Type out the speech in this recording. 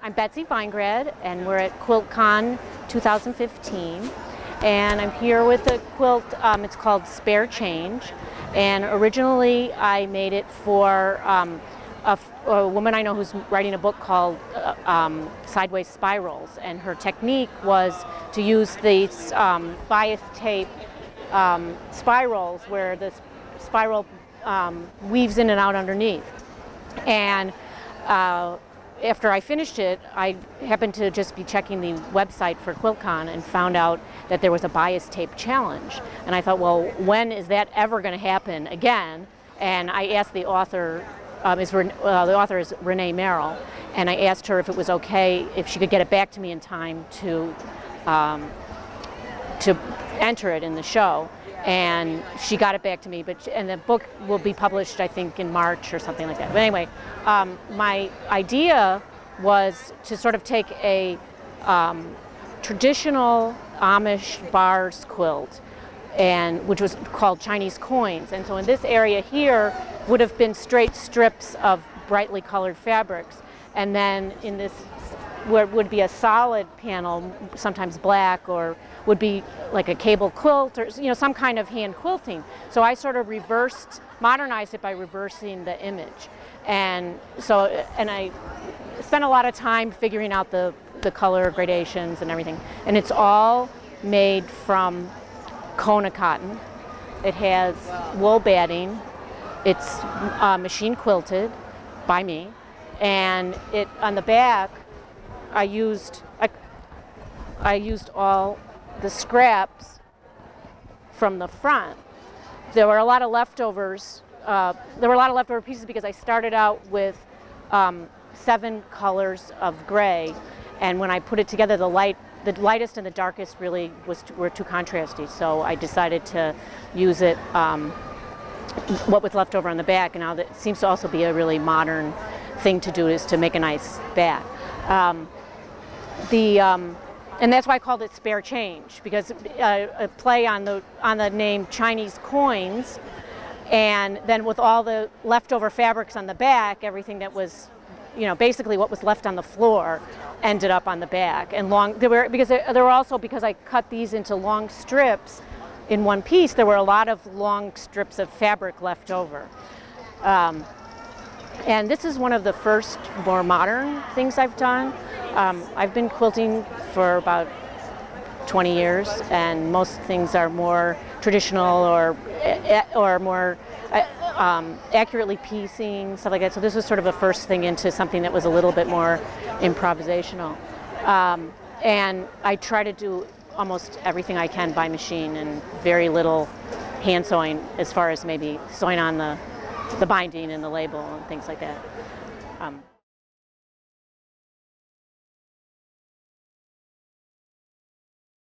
I'm Betsy Vinegrad, and we're at QuiltCon 2015. And I'm here with a quilt, it's called Spare Change. And originally I made it for a woman I know who's writing a book called Sideways Spirals. And her technique was to use these bias tape spirals where the spiral weaves in and out underneath. And after I finished it, I happened to just be checking the website for QuiltCon and found out that there was a bias tape challenge. And I thought, well, when is that ever going to happen again? And I asked the author, the author is Renee Merrill, and I asked her if it was okay, if she could get it back to me in time to enter it in the show. And she got it back to me, and the book will be published, I think, in March or something like that. But anyway, my idea was to sort of take a traditional Amish bars quilt, which was called Chinese coins. And so in this area here would have been straight strips of brightly colored fabrics. And then in this, where it would be a solid panel, sometimes black, or would be like a cable quilt, or some kind of hand quilting. So I sort of modernized it by reversing the image. And I spent a lot of time figuring out the color gradations and everything. And it's all made from Kona cotton. It has wool batting. It's machine quilted by me. And on the back, I used all the scraps from the front. There were a lot of leftovers. There were a lot of leftover pieces because I started out with 7 colors of gray, and when I put it together, the lightest and the darkest really were too contrasty. So I decided to use it what was left over on the back, and now that seems to also be a really modern thing to do, is to make a nice back. And that's why I called it Spare Change, because a play on the name Chinese coins, and then with all the leftover fabrics on the back, everything that was, basically what was left on the floor ended up on the back. And because I cut these into long strips in one piece, there were a lot of long strips of fabric left over. And this is one of the first more modern things I've done. I've been quilting for about 20 years, and most things are more traditional or more accurately piecing, stuff like that. So this was sort of the first thing into something that was a little bit more improvisational. And I try to do almost everything I can by machine and very little hand sewing, as far as maybe sewing on the binding and the label and things like that.